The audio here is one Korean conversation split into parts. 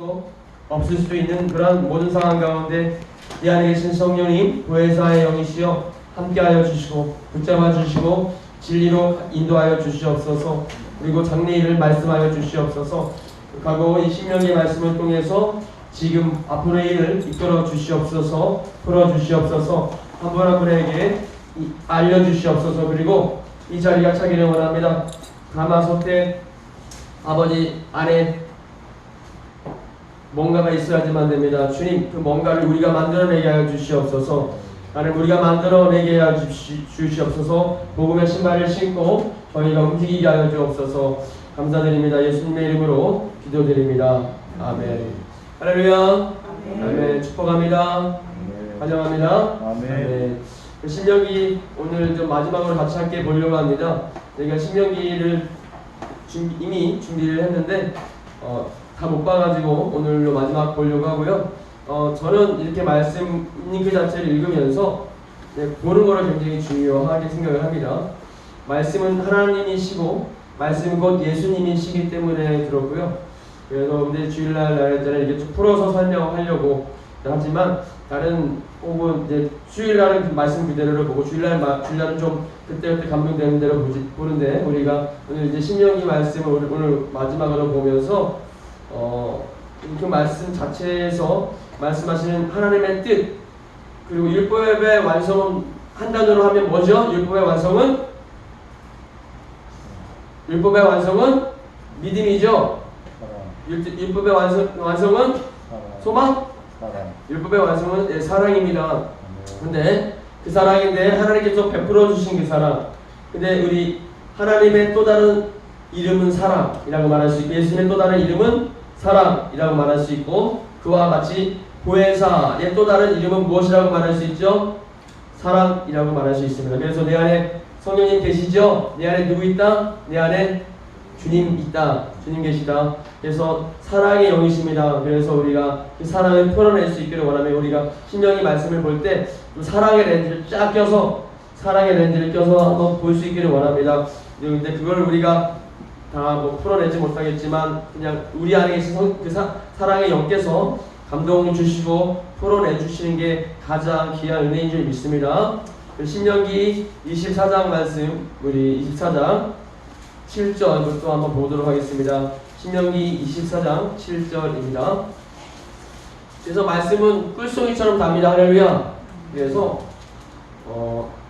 수도 없을 수도 있는 그런 모든 상황 가운데 이 안에 계신 성령님 보혜사의 영이시여 함께하여 주시고 붙잡아 주시고 진리로 인도하여 주시옵소서. 그리고 장래일을 말씀하여 주시옵소서. 과거 이 신명의 말씀을 통해서 지금 앞으로의 일을 이끌어 주시옵소서. 풀어 주시옵소서. 한 분 한 분에게 알려 주시옵소서. 그리고 이 자리가 차기를 원합니다. 가마솥 때 아버지 안에 뭔가가 있어야지만 됩니다. 주님, 그 뭔가를 우리가 만들어내게 하여 주시옵소서. 나는 우리가 만들어내게 하여 주시옵소서. 복음의 신발을 신고 저희가 움직이게 하여 주옵소서. 감사드립니다. 예수님의 이름으로 기도드립니다. 아멘. 할렐루야. 아멘. 축복합니다. 환영합니다. 아멘. 신명기 오늘 좀 마지막으로 같이 함께 보려고 합니다. 저희가 신명기를 이미 준비를 했는데 다 못 봐가지고 오늘로 마지막 보려고 하고요. 저는 이렇게 말씀 있는 그 자체를 읽으면서 보는 거를 굉장히 중요하게 생각을 합니다. 말씀은 하나님이시고 말씀은 곧 예수님이시기 때문에 그렇고요. 그래서 근데 주일날 날짜는 이렇게 좀 풀어서 설명하려고 하지만 다른 혹은 이제 주일날은 그 말씀 그대로를 보고 주일날은 좀 그때 감동되는 대로 보는데 우리가 오늘 이제 신명기 말씀을 오늘 마지막으로 보면서 그 말씀 자체에서 말씀하시는 하나님의 뜻 그리고 율법의 완성은 한 단어로 하면 뭐죠? 율법의 완성은 믿음이죠. 율법의 완성은 소망? 율법의 완성은 사랑입니다. 근데 그 사랑인데 하나님께서 베풀어 주신 그 사랑. 근데 우리 하나님의 또 다른 이름은 사랑이라고 말할 수 있고 예수님의 또 다른 이름은 사랑이라고 말할 수 있고 그와 같이 보혜사의 또 다른 이름은 무엇이라고 말할 수 있죠? 사랑이라고 말할 수 있습니다. 그래서 내 안에 성령님 계시죠? 내 안에 누구 있다? 내 안에 주님 있다. 주님 계시다. 그래서 사랑의 영이십니다. 그래서 우리가 그 사랑을 풀어낼 수 있기를 원하면 우리가 신명기 말씀을 볼 때 사랑의 렌즈를 쫙 껴서 한번 볼 수 있기를 원합니다. 근데 그걸 우리가 다 뭐 풀어내지 못하겠지만 그냥 우리 안에 계신 그 사랑의 영께서 감동을 주시고 풀어내 주시는 게 가장 귀한 은혜인 줄 믿습니다. 신명기 24장 말씀 우리 24장 7절부터 한번 보도록 하겠습니다. 신명기 24장 7절입니다. 그래서 말씀은 꿀송이처럼 답니다. 할렐루야. 그래서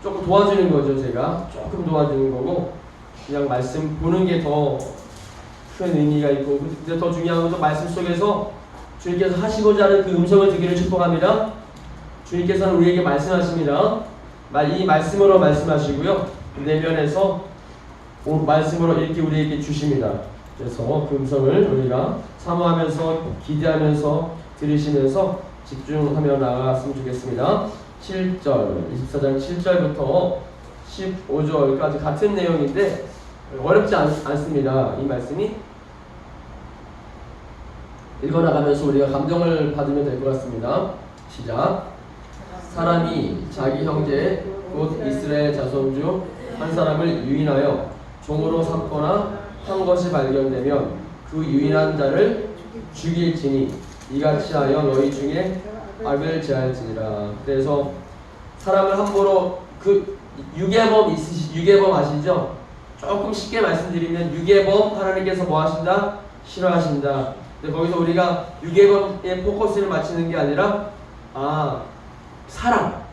조금 도와주는 거죠. 제가 조금 도와주는 거고 그냥 말씀 보는 게 더 큰 의미가 있고 근데 더 중요한 것은 말씀 속에서 주님께서 하시고자 하는 그 음성을 듣기를 축복합니다. 주님께서는 우리에게 말씀하십니다. 이 말씀으로 말씀하시고요. 내면에서 말씀으로 이렇게 우리에게 주십니다. 그래서 그 음성을 우리가 사모하면서 기대하면서 들으시면서 집중하며 나아갔으면 좋겠습니다. 7절, 24장 7절부터 15절까지 같은 내용인데 어렵지 않습니다. 이 말씀이 읽어나가면서 우리가 감동을 받으면 될 것 같습니다. 시작. 사람이 자기 형제 곧 이스라엘 자손 중 한 사람을 유인하여 종으로 삼거나 한 것이 발견되면 그 유인한 자를 죽일지니 이같이 하여 너희 중에 악을 제할지니라. 그래서 사람을 함부로 그 유괴범 아시죠? 조금 쉽게 말씀드리면 유괴범 하나님께서 뭐 하신다? 싫어하신다. 근데 거기서 우리가 유괴범에 포커스를 맞추는 게 아니라 사랑.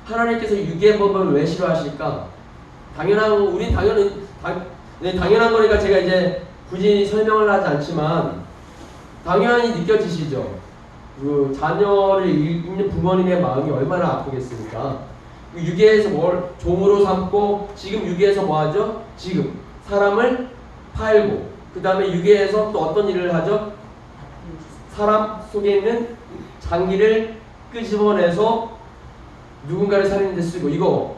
하나님께서 유괴범을 왜 싫어하실까? 당연한 거니까 제가 이제 굳이 설명을 하지 않지만 당연히 느껴지시죠? 그 자녀를 잃는 부모님의 마음이 얼마나 아프겠습니까? 유괴해서 뭘 종으로 삼고 지금 유괴해서 뭐 하죠? 지금 사람을 팔고 그 다음에 유괴해서 또 어떤 일을 하죠? 사람 속에 있는 장기를 끄집어내서 누군가를 살리는 데 쓰고 이거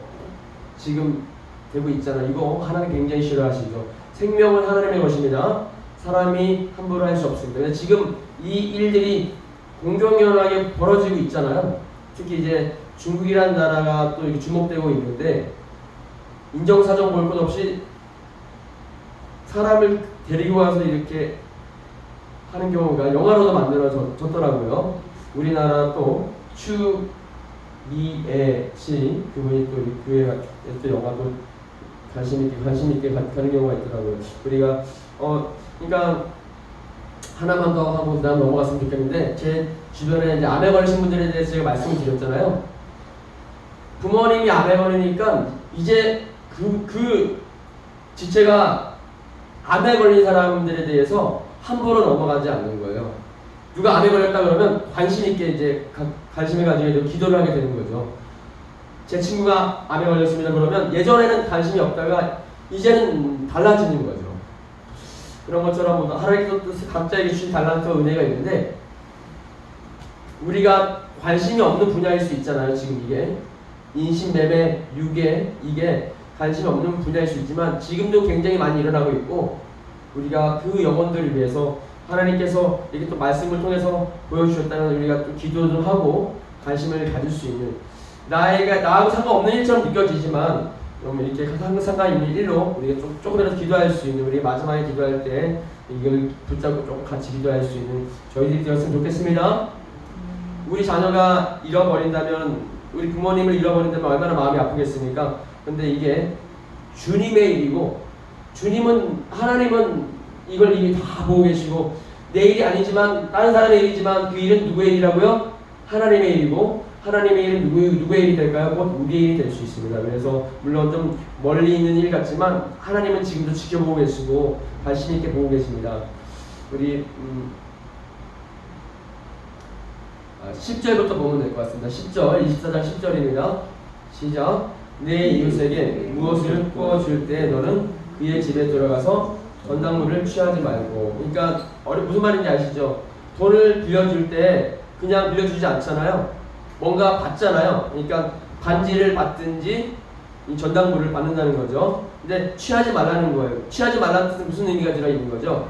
지금 되고 있잖아요. 이거 하나님 굉장히 싫어하시죠. 생명은 하나님의 것입니다. 사람이 함부로 할 수 없습니다. 지금 이 일들이 공공연하게 벌어지고 있잖아요. 특히 이제 중국이라는 나라가 또 이렇게 주목되고 있는데 인정사정 볼 것 없이 사람을 데리고 와서 이렇게 하는 경우가 영화로도 만들어졌더라고요. 우리나라 또 추미애 씨 그분이 또 교회 또 영화도 관심 있게 가는 경우가 있더라고요. 우리가 그러니까 하나만 더 하고 그다음 넘어갔으면 좋겠는데 제 주변에 이제 암에 걸리신 분들에 대해서 제가 말씀을 드렸잖아요. 부모님이 암에 걸리니까 이제 그 지체가 암에 걸린 사람들에 대해서 함부로 넘어가지 않는 거예요. 누가 암에 걸렸다 그러면 관심 있게 이제 관심을 가지고 기도를 하게 되는 거죠. 제 친구가 암에 걸렸습니다 그러면 예전에는 관심이 없다가 이제는 달라지는 거죠. 그런 것처럼 하나님께서 또 각자에게 주신 달란트와 은혜가 있는데 우리가 관심이 없는 분야일 수 있잖아요. 지금 이게 인신매매, 유괴 이게 관심이 없는 분야일 수 있지만 지금도 굉장히 많이 일어나고 있고 우리가 그 영혼들을 위해서 하나님께서 이렇게 또 말씀을 통해서 보여주셨다면 우리가 또 기도도 하고 관심을 가질 수 있는 나하고 상관없는 일처럼 느껴지지만 이렇게 상관 있는 일로 우리가 조금이라도 기도할 수 있는 우리 마지막에 기도할 때 이걸 붙잡고 조금 같이 기도할 수 있는 저희들이 되었으면 좋겠습니다. 우리 자녀가 잃어버린다면 우리 부모님을 잃어버린다면 얼마나 마음이 아프겠습니까? 근데 이게 주님의 일이고 하나님은 이걸 이미 다 보고 계시고 내 일이 아니지만 다른 사람의 일이지만 그 일은 누구의 일이라고요? 하나님의 일이고 하나님의 일은 누구의 일이 될까요? 곧 우리의 일이 될 수 있습니다. 그래서 물론 좀 멀리 있는 일 같지만 하나님은 지금도 지켜보고 계시고 관심 있게 보고 계십니다. 우리 10절부터 보면 될 것 같습니다. 10절 24장 10절입니다. 시작. 내 이웃에게 무엇을 구워줄 때 너는 그의 집에 들어가서 전당물을 취하지 말고. 그러니까 무슨 말인지 아시죠? 돈을 빌려줄 때 그냥 빌려주지 않잖아요. 뭔가 받잖아요. 그러니까 반지를 받든지 이 전당물을 받는다는 거죠. 근데 취하지 말라는 거예요. 취하지 말라는 뜻은 무슨 의미가 들어있는 거죠?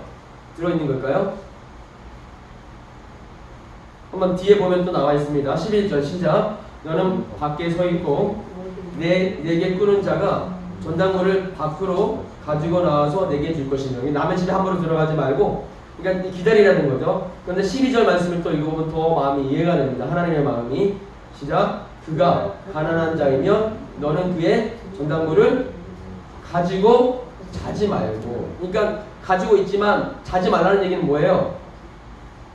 들어있는 걸까요? 한번 뒤에 보면 또 나와 있습니다. 11절 시작. 너는 밖에 서 있고 내게 꾸는 자가 전당물을 밖으로 가지고 나와서 내게 줄 것이며 남의 집에 함부로 들어가지 말고 그러니까 기다리라는 거죠. 그런데 12절 말씀을 또 읽어보면 더 마음이 이해가 됩니다. 하나님의 마음이 시작. 그가 가난한 자이면 너는 그의 전당물을 가지고 자지 말고. 그러니까 가지고 있지만 자지 말라는 얘기는 뭐예요?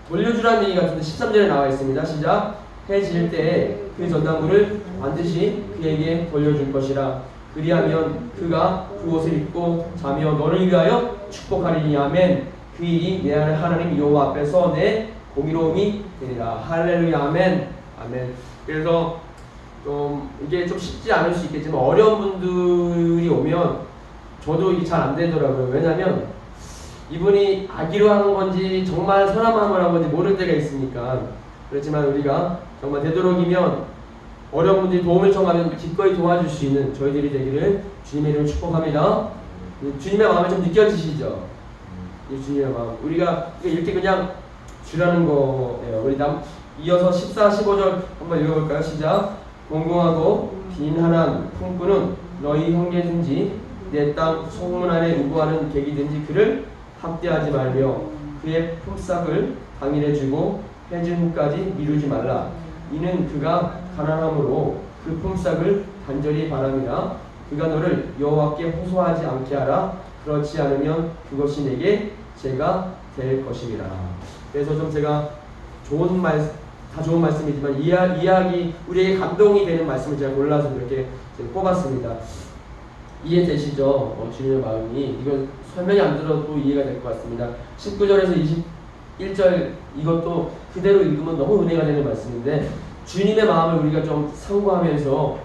돌려주라는 얘기 같은데 13절에 나와 있습니다. 시작. 해 질 때에 그 전당물을 반드시 그에게 돌려줄 것이라. 그리하면 그가 그 옷을 입고 자며 너를 위하여 축복하리니. 아멘. 그 일이 내 하나님 여호와 앞에서 내 공의로움이 되리라. 할렐루야. 아멘. 아멘. 그래서 이게 좀 쉽지 않을 수 있겠지만 어려운 분들이 오면 저도 이게 잘 안 되더라고요. 왜냐면 이분이 악의로 하는 건지 정말 선한 마음으로 하는 건지 모를 때가 있으니까. 그렇지만 우리가 정말 되도록이면 어려운 분들이 도움을 청하면 기꺼이 도와줄 수 있는 저희들이 되기를 주님의 이름으로 축복합니다. 주님의 마음이 좀 느껴지시죠? 주님의 마음. 우리가 이렇게 그냥 주라는 거예요. 우리 이어서 14, 15절 한번 읽어볼까요? 시작. 공공하고 빈한한 품꾼은 너희 형제든지 내 땅 소문 안에 우부하는 객이든지 그를 학대하지 말며 그의 품삯을 당일에 주고 해진 후까지 미루지 말라. 이는 그가 가난함으로 그 품삯을 간절히 바람이라. 그가 너를 여호와께 호소하지 않게 하라. 그렇지 않으면 그것이 내게 죄가 될 것임이라. 그래서 좀 제가 다 좋은 말씀이지만 이야기 우리에게 감동이 되는 말씀을 제가 골라서 이렇게 뽑았습니다. 이해되시죠? 주님의 마음이. 이건 설명이 안 들어도 이해가 될 것 같습니다. 19절에서 21절 이것도 그대로 읽으면 너무 은혜가 되는 말씀인데 주님의 마음을 우리가 좀 상고하면서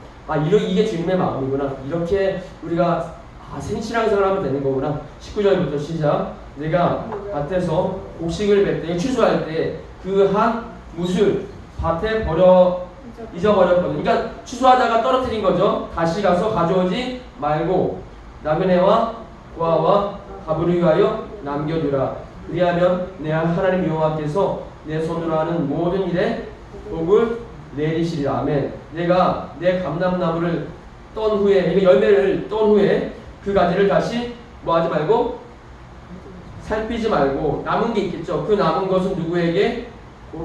이게 주님의 마음이구나. 이렇게 우리가 신앙생활을 하면 되는 거구나. 19절부터 시작. 내가 밭에서 곡식을 맺되 추수할 때 그 한 뭇을 밭에 잊어버렸거든. 그러니까 추수하다가 떨어뜨린 거죠. 다시 가서 가져오지 말고 나그네와 고아와 가부를 위하여 남겨두라. 그리하면 내 하나님 여호와께서 내 손으로 하는 모든 일에 복을 내리시리라. 아멘. 내가 내 감람나무를 떤 후에 열매를 떤 후에 그 가지를 다시 뭐하지 말고 살피지 말고 남은 게 있겠죠. 그 남은 것은 누구에게?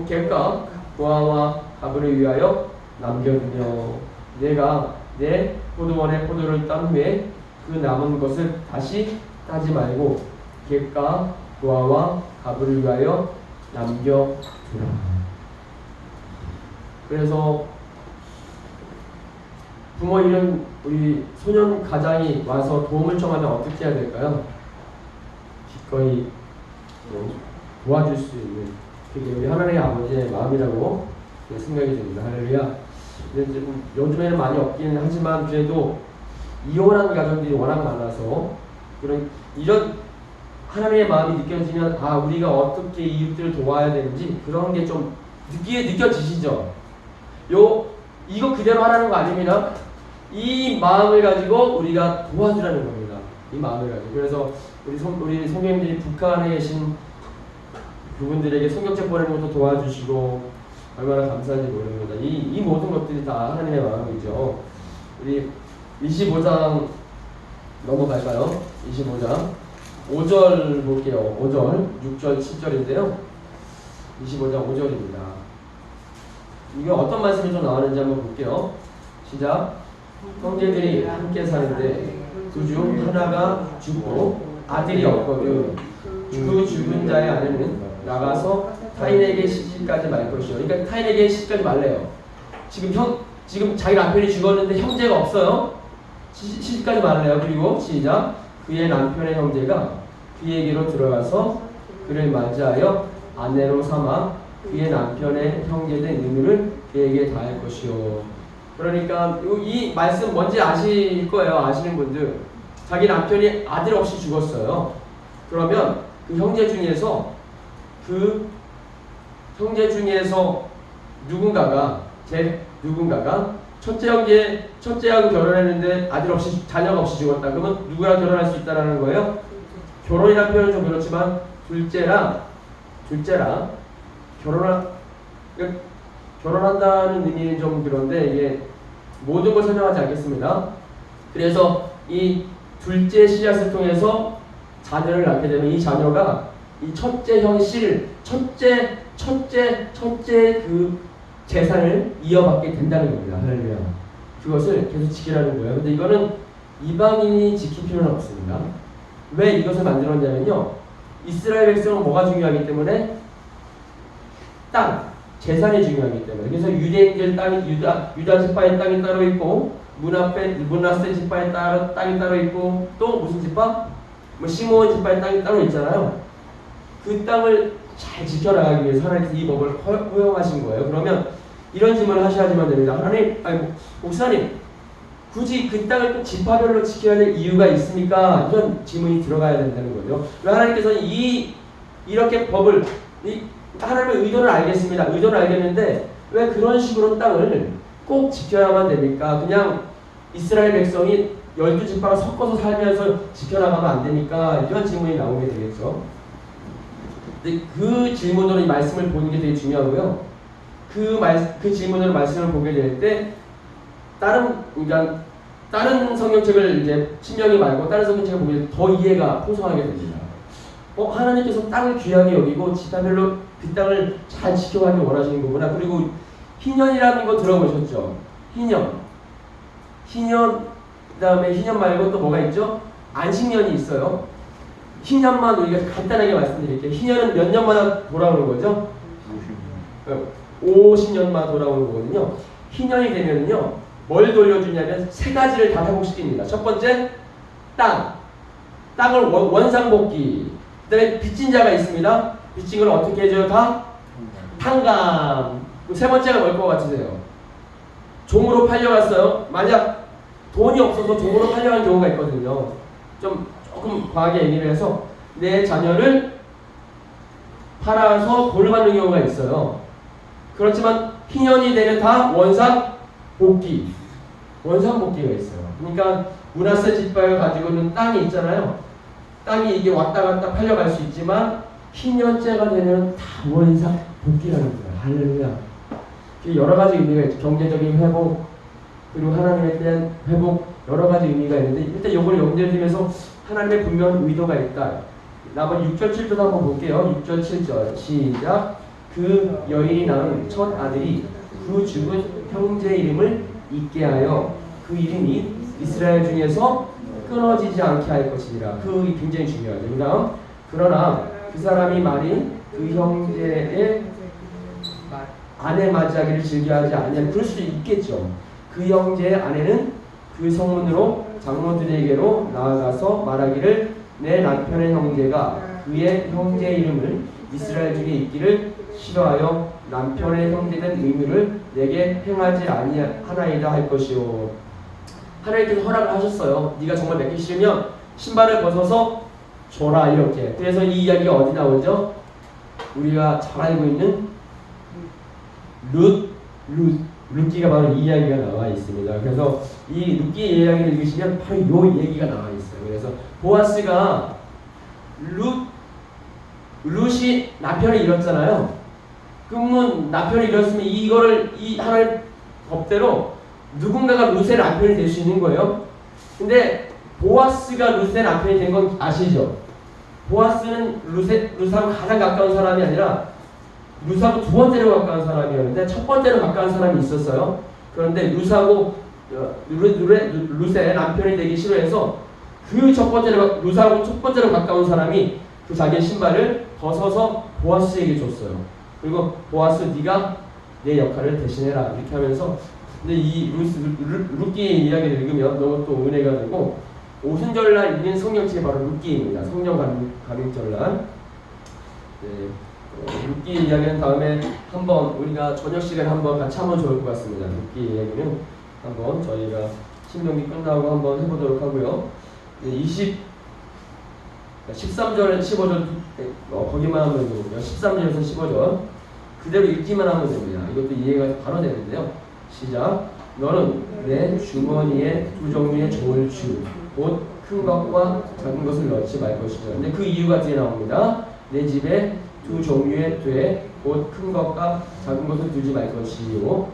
객과 고아와 가부를 위하여 남겨두며 내가 내 포도원의 포도를 딴 후에 그 남은 것을 다시 따지 말고 객과 고아와 가부를 위하여 남겨두라. 그래서 부모 이런 우리 소년 가장이 와서 도움을 청하면 어떻게 해야 될까요? 기꺼이 도와줄 수 있는 그게 우리 하나님의 아버지의 마음이라고 생각이 듭니다. 할렐루야. 근데 요즘에는 많이 없기는 하지만 그래도 이혼한 가정들이 워낙 많아서 이런 하나님의 마음이 느껴지면 우리가 어떻게 이웃들을 도와야 되는지 그런 게 좀 느껴지시죠? 이거 그대로 하라는 거 아닙니다. 이 마음을 가지고 우리가 도와주라는 겁니다. 이 마음을 가지고. 그래서 우리 선생님들이 북한에 계신 그분들에게 성경책 보내는 것도 도와주시고 얼마나 감사한지 모릅니다. 이 모든 것들이 다 하나님의 마음이죠. 우리 25장 넘어갈까요? 25장 5절 볼게요. 5절, 6절, 7절인데요. 25장 5절입니다. 이게 어떤 말씀이 좀 나오는지 한번 볼게요. 시작. 형제들이 함께 사는데 그 중 하나가 죽고 아들이 없거든 그 죽은 자의 아내는 나가서 타인에게 시집가지 말 것이요. 그러니까 타인에게 시집가지 말래요. 지금 자기 남편이 죽었는데 형제가 없어요. 시집가지 말래요. 그리고 시작. 그의 남편의 형제가 그에게로 들어가서 그를 맞이하여 아내로 삼아 그의 남편의 형제된 의무를 그에게 다할 것이요. 그러니까 이 말씀 뭔지 아실 거예요. 아시는 분들. 자기 남편이 아들 없이 죽었어요. 그러면 그 형제 중에서 누군가가 첫째하고 결혼했는데 아들 없이 자녀가 없이 죽었다. 그러면 누구랑 결혼할 수 있다라는 거예요? 결혼이라는 표현은 좀 그렇지만 둘째랑 결혼한다는 의미는 좀 그런데 이게 모든 걸 설명하지 않겠습니다. 그래서 이 둘째 씨앗을 통해서 자녀를 낳게 되면 이 자녀가 이 첫째 형실, 첫째 그 재산을 이어받게 된다는 겁니다. 할렐루야. 그것을 계속 지키라는 거예요. 근데 이거는 이방인이 지킬 필요는 없습니다. 왜 이것을 만들었냐면요. 이스라엘 백성은 뭐가 중요하기 때문에 재산이 중요하기 때문에. 그래서 유대인들 땅이 유다 지파의 땅이 따로 있고 므낫세 지파의 땅이 따로 있고 또 무슨 지파? 시므온 지파의 땅이 따로 있잖아요. 그 땅을 잘 지켜나가기 위해서 하나님께서 이 법을 허용하신 거예요. 그러면 이런 질문을 하셔야지만 됩니다. 목사님, 굳이 그 땅을 꼭 지파별로 지켜야 될 이유가 있습니까? 이런 질문이 들어가야 된다는 거죠. 왜 하나님께서는 이렇게 법을 하나님의 의도를 알겠습니다. 의도를 알겠는데 왜 그런 식으로 땅을 꼭 지켜야만 됩니까? 그냥 이스라엘 백성이 12지파가 섞어서 살면서 지켜나가면 안 됩니까? 이런 질문이 나오게 되겠죠. 근데 그 질문으로 이 말씀을 보는 게 되게 중요하고요. 그 질문으로 말씀을 보게 될 때 다른 성경책을 이제 신명기 말고 다른 성경책을 보게 더 이해가 풍성하게 됩니다. 하나님께서 땅을 귀하게 여기고 지파별로 그 땅을 잘 지켜가길 원하시는 거구나. 그리고 희년이라는 거 들어보셨죠? 희년, 그 다음에 희년 말고 또 뭐가 있죠? 안식년이 있어요. 희년만 우리가 간단하게 말씀드릴게요. 희년은 몇 년마다 돌아오는 거죠? 50년마다 돌아오는 거거든요. 희년이 되면요, 뭘 돌려주냐면 세 가지를 다 회복시킵니다. 첫 번째, 땅을 원상복귀. 그 다음에 빚진 자가 있습니다. 빚진 걸 어떻게 해줘요? 다? 탕감. 세 번째가 뭘 것 같으세요? 종으로 팔려갔어요. 만약 돈이 없어서 종으로 팔려간 경우가 있거든요. 조금 과하게 얘기를 해서 내 자녀를 팔아서 돈을 받는 경우가 있어요. 그렇지만 희년이 되면 다 원상복귀가 있어요. 그러니까 므낫세 지파가 가지고 있는 땅이 있잖아요. 땅이 이게 왔다 갔다 팔려갈 수 있지만 희년째가 되면 다 원상복귀라는 거예요. 할렐루야. 여러 가지 의미가 있죠. 경제적인 회복, 그리고 하나님에 대한 회복, 여러 가지 의미가 있는데 일단 이걸 염두에 두면서 하나님의 분명한 의도가 있다. 나머지 6절 7절도 한번 볼게요. 6절 7절 시작. 그 여인이 낳은 첫 아들이 그 죽은 형제 이름을 잊게 하여 그 이름이 이스라엘 중에서 끊어지지 않게 할 것이니라. 그 굉장히 중요하죠. 그 다음 그러나 그 사람이 말인 그 형제의 아내 맞이하기를 즐겨하지 않냐면 그럴 수도 있겠죠. 그 형제의 아내는 그 성문으로 장로들에게로 나아가서 말하기를 내 남편의 형제가 그의 형제 이름을 이스라엘 중에 있기를 싫어하여 남편의 형제된 의무를 내게 행하지 아니하나이다 할 것이요. 하나님께서 허락을 하셨어요. 네가 정말 맺기 싫으면 신발을 벗어서 줘라 이렇게. 그래서 이 이야기가 어디 나오죠? 우리가 잘 알고 있는 룻기가 바로 이 이야기가 나와 있습니다. 그래서 이 룻기 이야기를 읽으시면 바로 이 얘기가 나와 있어요. 그래서 보아스가 룻이 남편을 잃었잖아요. 그러면 남편을 잃었으면 이거를 이 하나님 법대로 누군가가 룻의 남편이 될 수 있는 거예요. 근데 보아스가 룻의 남편이 된 건 아시죠? 보아스는 룻하고 가장 가까운 사람이 아니라 룻하고 두 번째로 가까운 사람이었는데 첫 번째로 가까운 사람이 있었어요. 그런데 룻의 남편이 되기 싫어해서 그 첫 번째로 룻하고 첫 번째로 가까운 사람이 그 자기의 신발을 벗어서 보아스에게 줬어요. 그리고 보아스 네가 내 역할을 대신해라 이렇게 하면서. 근데 이 룻기의 이야기를 읽으면 너무 또 은혜가 되고 오순절날 읽는 성경책이 바로 룻기입니다. 성령 감임절날. 네. 룻기 이야기는 다음에 한번 우리가 저녁 시간에 한번 같이 하면 좋을 것 같습니다. 룻기 이야기는 한번 저희가 신명기 끝나고 한번 해보도록 하고요. 13절, 15절 거기만 하면 되고요. 13절에서 15절 그대로 읽기만 하면 됩니다. 이것도 이해가 바로 되는데요. 시작. 너는 내 주머니에 두 종류의 좋을주 곧 큰 것과 작은 것을 넣지 말 것이다. 근데 그 이유가 뒤에 나옵니다. 내 집에 두 종류의 돼 곧 큰 것과 작은 것을 두지 말 것이요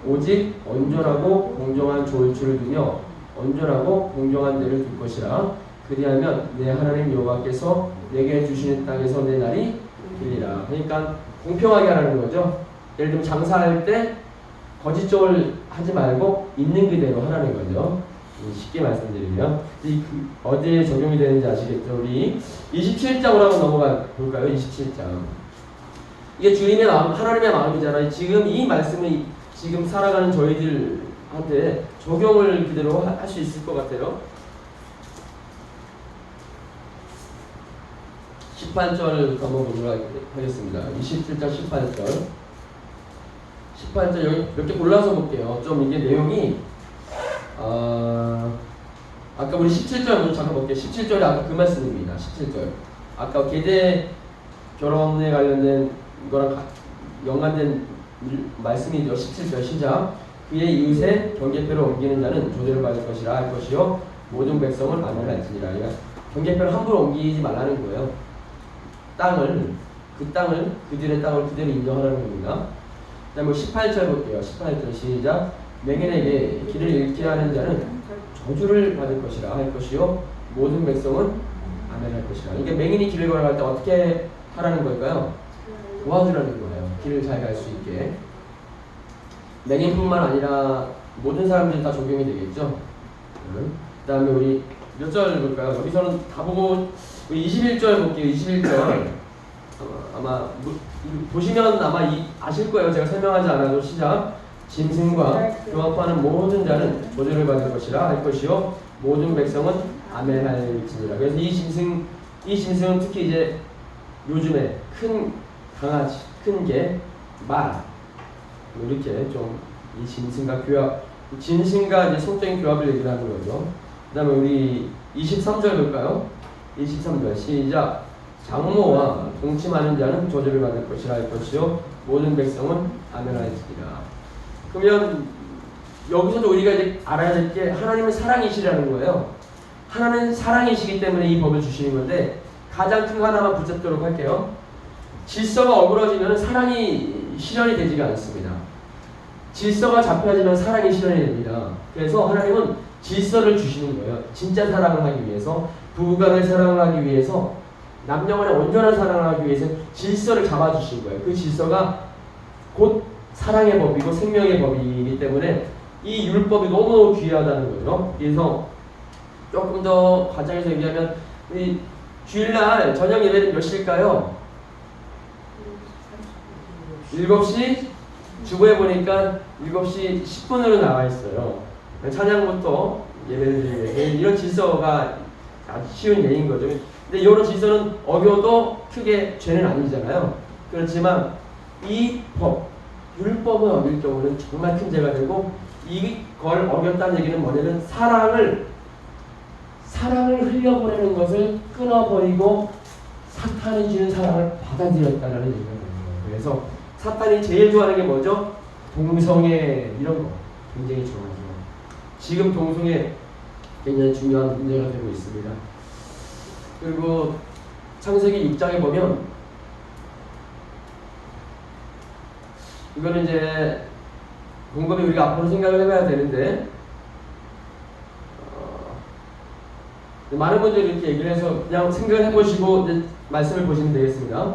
오직 온전하고 공정한 좋을주를 두며 온전하고 공정한 데를 둘 것이라. 그리하면 내 하나님 여호와께서 내게 주시는 땅에서 내 날이 길리라. 그러니까 공평하게 하라는 거죠. 예를 들면 장사할 때 거짓적을 하지 말고 있는 그대로 하라는 거죠. 쉽게 말씀드리면 어디에 적용이 되는지 아시겠죠? 우리 27장으로 한번 넘어가 볼까요? 27장. 이게 주님의 마음, 하나님의 마음이잖아요. 지금 이 말씀을 지금 살아가는 저희들한테 적용을 그대로 할 수 있을 것 같아요. 18절부터 한번 보도록 하겠습니다. 27장 18절. 18절 여기 몇 개 골라서 볼게요. 좀 이게 내용이 아까 우리 17절 먼저 잠깐 볼게요. 17절이 아까 그 말씀입니다. 17절. 아까 계대 결혼에 관련된 이거랑 연관된 말씀이죠. 17절 시작. 그의 이웃의 경계표를 옮기는 자는 조대를 받을 것이라 할 것이요 모든 백성을 만연할지니라. 그러니까 경계표를 함부로 옮기지 말라는 거예요. 그들의 땅을 그대로 인정하라는 겁니다. 그 다음에 18절 볼게요. 18절 시작. 맹인에게 길을 잃게 하는 자는 저주를 받을 것이라 할 것이요 모든 백성은 아멘할 것이라. 이게 맹인이 길을 걸어갈 때 어떻게 하라는 걸까요? 도와주라는 거예요. 길을 잘 갈 수 있게. 맹인뿐만 아니라 모든 사람들이 다 적용이 되겠죠. 그 다음에 우리 몇 절 볼까요? 여기서는 다 보고 21절 볼게요. 21절 아마 보시면 아마 아실 거예요. 제가 설명하지 않아도 시작. 짐승과 교합하는 모든 자는 저주를 받을 것이라 할 것이요 모든 백성은 아멘할지니라. 그래서 이 짐승은 특히 이제 요즘에 큰 강아지, 큰 개, 말 이렇게 좀 이 짐승과 이제 성적인 교합을 얘기를 하는 거죠. 그 다음에 우리 23절 볼까요? 23절 시작. 장모와 동침하는 자는 저주를 받을 것이라 할 것이요 모든 백성은 아멘할지니라. 그러면 여기서도 우리가 이제 알아야 될 게 하나님은 사랑이시라는 거예요. 하나님은 사랑이시기 때문에 이 법을 주시는 건데 가장 큰 거 하나만 붙잡도록 할게요. 질서가 어그러지면 사랑이 실현이 되지가 않습니다. 질서가 잡혀지면 사랑이 실현이 됩니다. 그래서 하나님은 질서를 주시는 거예요. 진짜 사랑을 하기 위해서, 부부간의 사랑을 하기 위해서 남녀간의 온전한 사랑을 하기 위해서 질서를 잡아주신 거예요. 그 질서가 곧 사랑의 법이고 생명의 법이기 때문에 이 율법이 너무너무 귀하다는 거죠. 그래서 조금 더 과장해서 얘기하면 이 주일날 저녁 예배는 몇 시일까요? 7시 주보에 보니까 7시 10분으로 나와 있어요. 찬양부터 예배를 드리는 이런 질서가 아주 쉬운 예인 거죠. 근데 이런 질서는 어겨도 크게 죄는 아니잖아요. 그렇지만 이 법, 율법을 어길 경우는 정말 큰 죄가 되고 이걸 어겼다는 얘기는 뭐냐면 사랑을 흘려보내는 것을 끊어버리고 사탄이 주는 사랑을 받아들였다는 얘기가 되는 거예요. 그래서 사탄이 제일 좋아하는 게 뭐죠? 동성애 이런 거 굉장히 좋아하죠. 지금 동성애 굉장히 중요한 문제가 되고 있습니다. 그리고 창세기 6장에 보면 이거는 이제 곰곰이 우리가 앞으로 생각을 해봐야 되는데 많은 분들이 이렇게 얘기를 해서 그냥 생각을 해보시고 이제 말씀을 보시면 되겠습니다.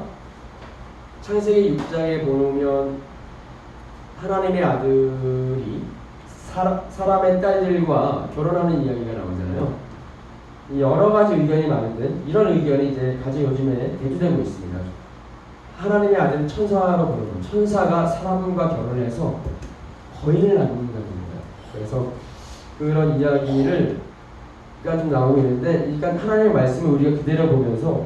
창세기 6장에 보면 하나님의 아들이 사람의 딸들과 결혼하는 이야기가 나오잖아요. 여러 가지 의견이 많은데 이런 의견이 이제 가장 요즘에 대두되고 있습니다. 하나님의 아들은 천사로 보는 천사가 사람과 결혼해서 거인을 낳는다는 거예요. 그래서 그런 이야기를 좀 나오고 있는데, 그러니까 하나님의 말씀을 우리가 그대로 보면서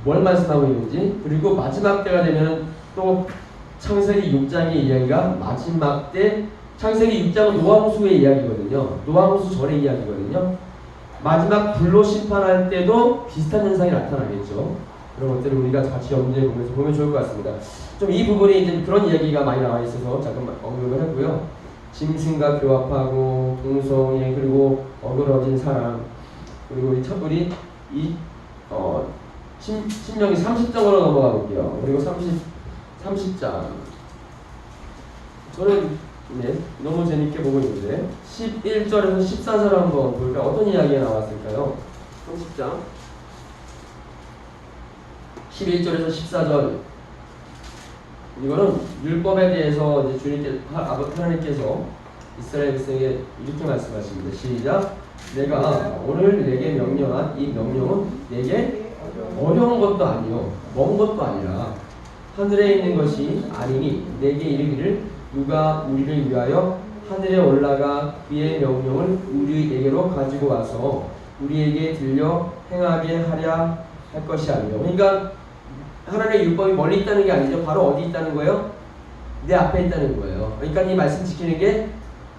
뭘 말씀하고 있는지, 그리고 마지막 때가 되면 또 창세기 6장의 이야기가 마지막 때, 창세기 6장은 노아홍수의 이야기거든요. 노아홍수 전의 이야기거든요. 마지막 불로 심판할 때도 비슷한 현상이 나타나겠죠. 그런 것들을 우리가 같이 염두에 보면서 보면 좋을 것 같습니다. 좀 이 부분이 이제 그런 이야기가 많이 나와 있어서 잠깐 언급을 했고요. 짐승과 교합하고 동성애 그리고 어그러진 사람 그리고 우리 신명기 30장으로 넘어가 볼게요. 그리고 30장 저는 너무 재밌게 보고 있는데 11절에서 14절 한번 볼까? 어떤 이야기가 나왔을까요? 30장 11절에서 14절 이거는 율법에 대해서 이제 하나님께서 이스라엘 백성에게 이렇게 말씀하십니다. 시작. 내가 오늘 내게 명령한 이 명령은 내게 어려운 것도 아니요 먼 것도 아니라 하늘에 있는 것이 아니니 내게 이르기를 누가 우리를 위하여 하늘에 올라가 그의 명령을 우리에게로 가지고 와서 우리에게 들려 행하게 하랴 할 것이 아니요. 그러니까 하나님의 율법이 멀리 있다는 게 아니죠. 바로 어디 있다는 거예요? 내 앞에 있다는 거예요. 그러니까 이 말씀 지키는 게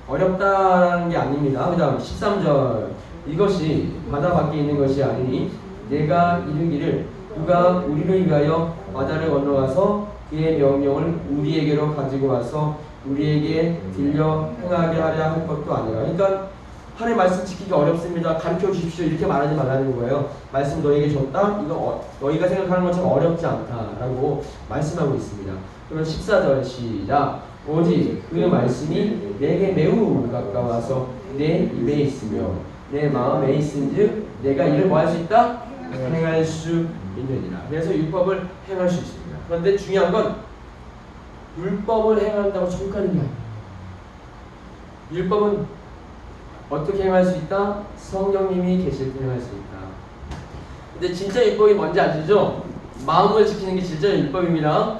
어렵다는 게 아닙니다. 그 다음 13절 이것이 바다 밖에 있는 것이 아니니 내가 이르기를 누가 우리를 위하여 바다를 건너가서 그의 명령을 우리에게로 가지고 와서 우리에게 들려 행하게 하려 할 것도 아니라. 그러니까 하나님 말씀 지키기가 어렵습니다. 가르쳐 주십시오. 이렇게 말하지 말라는 거예요. 말씀 너에게 줬다. 이거 너희가 생각하는 것처럼 어렵지 않다라고 말씀하고 있습니다. 그러면 14절 시작. 오직 그 말씀이 내게 매우 가까워서 내 입에 있으며 내 마음에 있은즉 내가 이를 뭐 할 수 있다? 행할 수 있느니라. 그래서 율법을 행할 수 있습니다. 그런데 중요한 건 율법을 행한다고 천국하는 게 아니에요. 율법은 어떻게 행할 수 있다? 성령님이 계실 때 행할 수 있다. 근데 진짜 율법이 뭔지 아시죠? 마음을 지키는 게 진짜 율법입니다.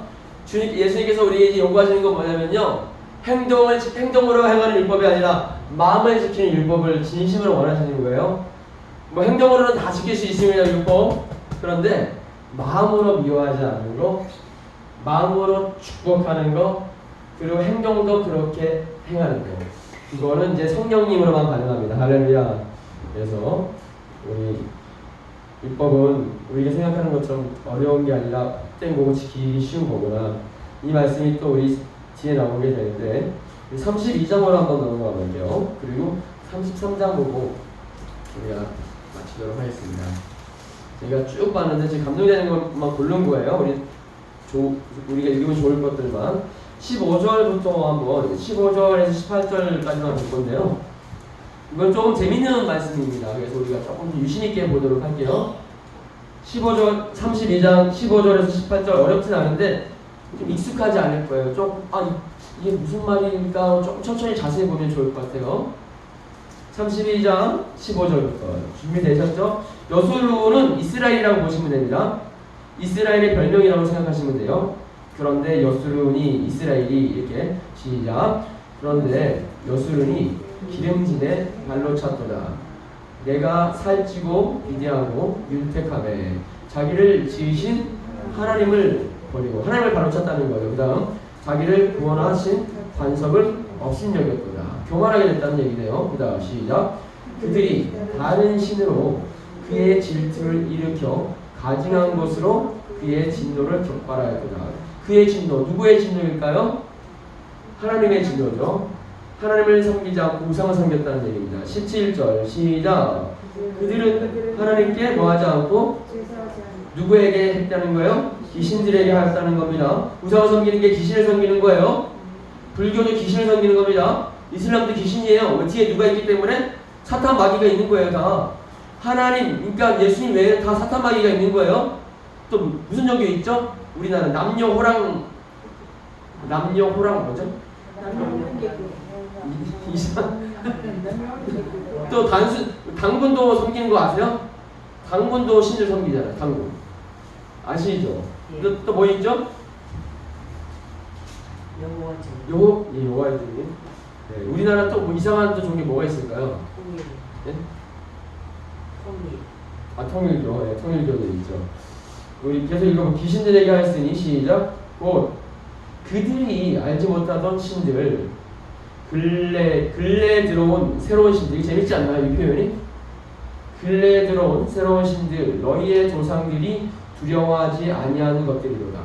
예수님께서 우리에게 요구하시는 건 뭐냐면요, 행동으로 행하는 율법이 아니라 마음을 지키는 율법을 진심으로 원하시는 거예요. 뭐 행동으로는 다 지킬 수 있습니다, 율법. 그런데 마음으로 미워하지 않는 거, 마음으로 축복하는 거, 그리고 행동도 그렇게 행하는 거. 이거는 이제 성령님으로만 가능합니다. 할렐루야. 그래서 우리 율법은 우리가 생각하는 것처럼 어려운 게 아니라 헛된 거고 지키기 쉬운 거구나. 이 말씀이 또 우리 뒤에 나오게 되는데 32장으로 한번 넘어가 볼게요. 그리고 33장 보고 우리가 마치도록 하겠습니다. 제가 쭉 봤는데 지금 감동되는 것만 고른 거예요. 우리가 읽으면 좋을 것들만. 15절부터 한번 15절에서 18절까지만 볼 건데요. 이건 조금 재밌는 말씀입니다. 그래서 우리가 조금 더 유심 있게 보도록 할게요. 15절, 32장 15절에서 18절 어렵진 않은데 좀 익숙하지 않을 거예요. 이게 무슨 말일까? 좀 천천히 자세히 보면 좋을 것 같아요. 32장 15절부터 준비되셨죠? 여술루는 이스라엘이라고 보시면 됩니다. 이스라엘의 별명이라고 생각하시면 돼요. 그런데 여술룬이 이스라엘이 이렇게 시작. 그런데 여술룬이 기름진에 발로 찼도다. 내가 살찌고 비대하고 윤택하매 자기를 지으신 하나님을 버리고 하나님을 발로 찼다는 거예요. 그 다음 자기를 구원하신 반석을 업신여겼도다. 교만하게 됐다는 얘기네요. 그 다음 시작. 그들이 다른 신으로 그의 질투를 일으켜 가증한 것으로 그의 진노를 격발하였도다. 그의 진노, 누구의 진노일까요? 하나님의 진노죠. 하나님을 섬기지 않고 우상을 섬겼다는 얘기입니다. 17절 시작. 그들은 하나님께 뭐하지 않고 누구에게 했다는 거예요? 귀신들에게 하였다는 겁니다. 우상을 섬기는 게 귀신을 섬기는 거예요. 불교도 귀신을 섬기는 겁니다. 이슬람도 귀신이에요. 뒤에 누가 있기 때문에 사탄 마귀가 있는 거예요. 다 하나님, 그러니까 예수님 외에는 다 사탄 마귀가 있는 거예요. 또 무슨 종교 있죠? 우리나라 남녀호랑 뭐죠? 또 당군도 섬기는 거 아세요? 당군도 신을 섬기잖아요. 당군 아시죠? 또 뭐 있죠? 여호와의 종교. 네, 우리나라 또 뭐 이상한 또 종교 뭐가 있을까요? 네? 통일교. 네, 통일교도 있죠. 우리 계속 읽어보면 귀신들에게 하였으니 시작. 곧 그들이 알지 못하던 신들 근래 들어온 새로운 신들. 재밌지 않나요? 이 표현이? 근래 들어온 새로운 신들 너희의 조상들이 두려워하지 아니하는 것들이로다.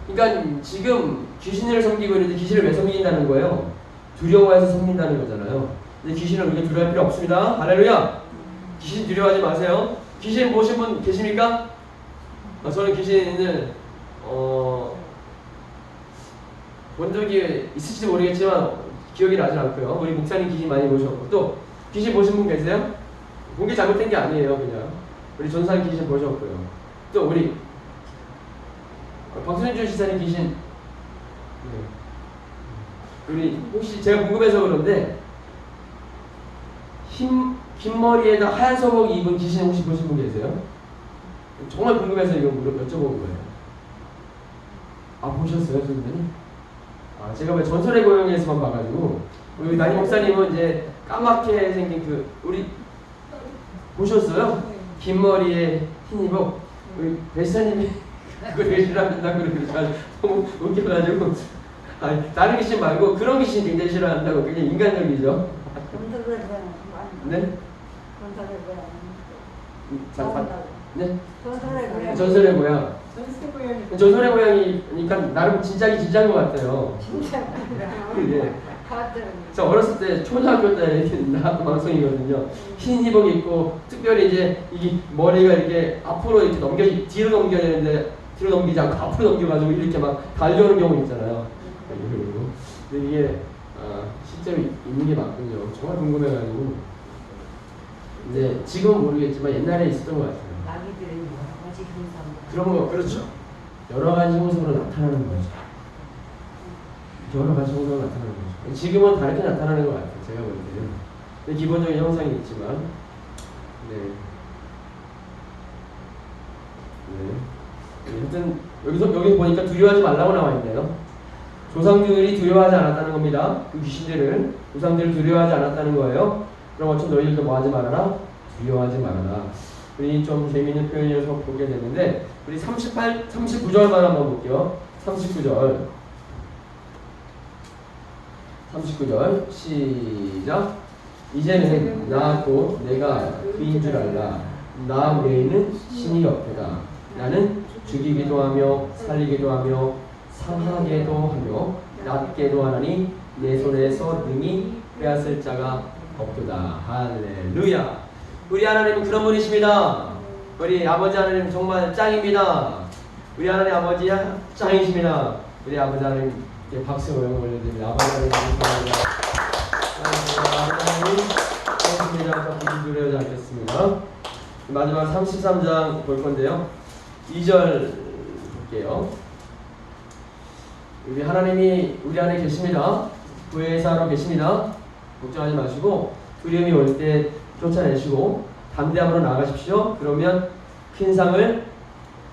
그러니까 지금 귀신을 섬기고 있는데 귀신을 왜 섬긴다는 거예요? 두려워해서 섬긴다는 거잖아요. 근데 귀신을 우리가 두려워할 필요 없습니다. 할렐루야. 귀신 두려워하지 마세요. 귀신 보신 분 계십니까? 저는 귀신을 본 적이 있을지 모르겠지만 기억이 나진 않고요. 우리 목사님 귀신 많이 보셨고 또 귀신 보신 분 계세요? 본 게 잘못된 게 아니에요. 그냥 우리 전사님 귀신 보셨고요. 또 우리 박순준 지사님 귀신 우리 혹시 제가 궁금해서 그런데 긴 머리에다 하얀 서복 입은 귀신 혹시 보신 분 계세요? 정말 궁금해서 이거 여쭤본 거예요. 보셨어요, 선생님? 제가 왜 전설의 고향에서만 봐가지고 우리 나니 목사님은 이제 까맣게 생긴 우리 보셨어요? 긴 머리에 흰 입어 우리 배사님이 그거 되게 싫어한다고 그러니까 너무 웃겨가지고 다른 귀신 말고 그런 귀신 굉장히 싫어한다고. 그냥 인간적이죠. 네? 네? 전설의 고향. 전설의 고향이니까 나름 진짜긴 진짜인 것 같아요. 네. 저 어렸을 때 초등학교 때 나왔던 방송이거든요. 흰 입복 입고 특별히 이제 이 머리가 이렇게 앞으로 이렇게 뒤로 넘겨야 되는데 뒤로 넘기지 않고 앞으로 넘겨가지고 이렇게 막 달려오는 경우 있잖아요. 근데 이게 실제로 있는 게 맞군요. 정말 궁금해가지고. 근데 지금은 모르겠지만 옛날에 있었던 것 같아요. 마귀들은 여러 가지 형상. 그런 거 그렇죠. 여러 가지 모습으로 나타나는 거죠. 여러 가지 모습으로 나타나는 거죠. 지금은 다르게 나타나는 것 같아요. 제가 볼 때는. 근데 기본적인 형상이 있지만, 네. 하여튼 여기 보니까 두려워하지 말라고 나와 있네요. 조상들이 두려워하지 않았다는 겁니다. 그 귀신들을 조상들을 두려워하지 않았다는 거예요. 그럼 어쩜 너희들도 뭐하지 말아라? 두려워하지 말아라. 우리 좀 재미있는 표현이어서 보게 되는데 우리 39절만 한번 볼게요. 39절 시작. 이제는 나 곧 내가 그인 줄 알라. 나 외에는 신이 없도다. 나는 죽이기도 하며 살리기도 하며 상하게도 하며 낫게도 하나니 내 손에서 능히 빼앗을 자가 없도다. 할렐루야. 우리 하나님은 그런 분이십니다. 우리 아버지 하나님 정말 짱입니다. 우리 하나님 아버지 짱이십니다. 우리 아버지 하나님께 박수 영광 올려드립니다. 아버지 하나님 감사합니다. 아버지 하나님 고맙습니다. 두려워하지 않겠습니다. 마지막 33장 볼 건데요. 2절 볼게요. 우리 하나님이 우리 안에 계십니다. 구해사로 계십니다. 걱정하지 마시고 두려움이 올 때 쫓아내시고 담대함으로 나아가십시오. 그러면 큰 상을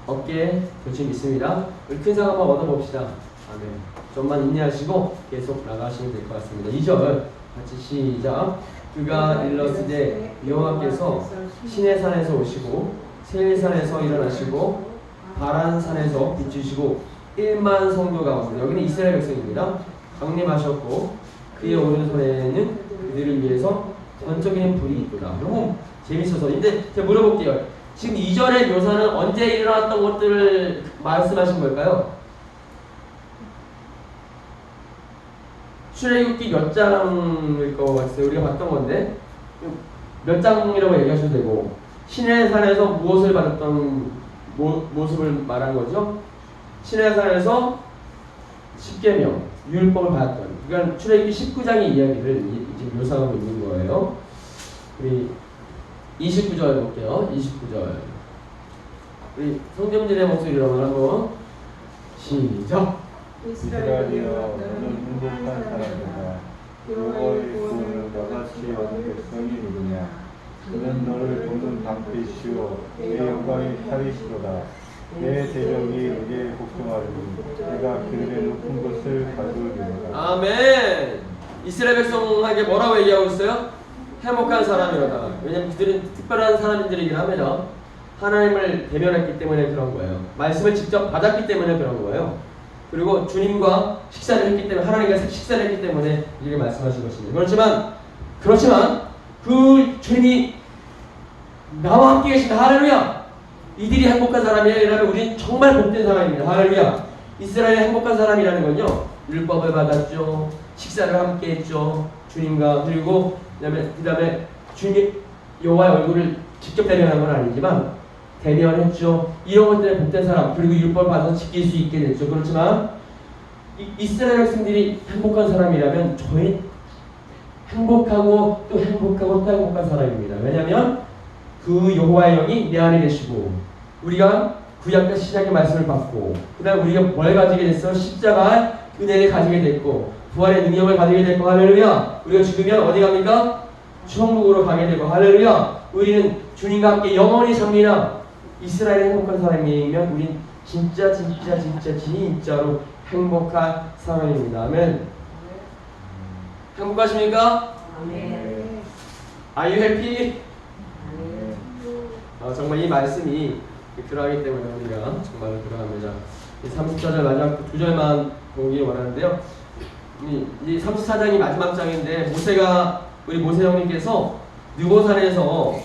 얻게 될 줄 믿습니다. 우리 큰 상 한번 얻어봅시다. 아멘. 좀만 인내하시고 계속 나가시면 될 것 같습니다. 2절 같이 시작. 그가 일러스되 여호와께서 시내 산에서 오시고 세일산에서 일어나시고 바란산에서 비추시고 1만 성도 가운데, 여기는 이스라엘 백성입니다. 강림하셨고 그의 오른손에는 그들을 위해서 번쩍이는 불이 있구나. 너무 재밌어서. 근데 제가 물어볼게요. 지금 2절의 묘사는 언제 일어났던 것들을 말씀하신 걸까요? 출애굽기 몇 장일 것 같아요. 우리가 봤던 건데 몇 장이라고 얘기하셔도 되고, 시내산에서 무엇을 받았던 모습을 말한 거죠? 시내산에서 십계명, 율법을 받았던, 그러니까 출애굽기 19장의 이야기를 지금 묘사하고 있는 거예요. 우리 29절 볼게요. 29절. 우리 성경진의 목소리로 한번 시작. 이스라엘이여 너는 행복한 사람이다. 여호와의 구원을 너같이 얻은 백성이 누구냐. 그는 너를 돕는 방패시오 내 영광의 탈이시로다. 내 대적이 내게 복종하리니 내가 그들의 높은 것을 가져오리로다. 아멘. 이스라엘 백성에게 뭐라고 얘기하고 있어요? 행복한 사람이로다. 왜냐면 그들은 특별한 사람들이긴 합니다. 하나님을 대면했기 때문에 그런 거예요. 말씀을 직접 받았기 때문에 그런 거예요. 그리고 주님과 식사를 했기 때문에, 하나님과 식사를 했기 때문에 이렇게 말씀하신 것입니다. 그렇지만 그 주님이 나와 함께 계신다. 할렐루야. 이들이 행복한 사람이라면 우리는 정말 복된 사람입니다. 할렐루야. 이스라엘이 행복한 사람이라는 건요, 율법을 받았죠, 식사를 함께 했죠, 주님과. 그리고 그 다음에 주님 여호와의 얼굴을 직접 대면한 건 아니지만 대면했죠. 이런 것들에 복된 사람, 그리고 율법을 받아서 지킬 수 있게 됐죠. 그렇지만 이스라엘 백성들이 행복한 사람이라면 저희 행복하고 또 행복하고 또 행복한 사람입니다. 왜냐하면 그 여호와의 영이 내 안에 계시고, 우리가 구약과 신약의 말씀을 받고, 그 다음에 우리가 뭘 가지게 됐어? 십자가 은혜를 가지게 됐고, 부활의 능력을 가지게 됐고, 할렐루야. 우리가 죽으면 어디 갑니까? 천국으로 가게 되고, 할렐루야. 우리는 주님과 함께 영원히 삽니다. 이스라엘의 행복한 사람이면 우린 진짜로 행복한 사람입니다. 아멘. 행복하십니까? 아멘. Are you happy? 아멘. 정말 이 말씀이 필요하기 때문에 우리가 정말로 필요합니다. 34절 마지막 두 절만 보기 원하는데요. 이 34장이 마지막 장인데, 우리 모세 형님께서 느보산에서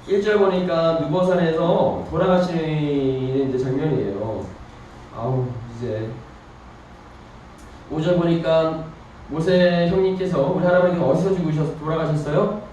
1절 보니까 느보산에서 돌아가시는 이제 장면이에요. 이제 5절 보니까 모세 형님께서 우리 할아버지가 어디서 돌아가셨어요?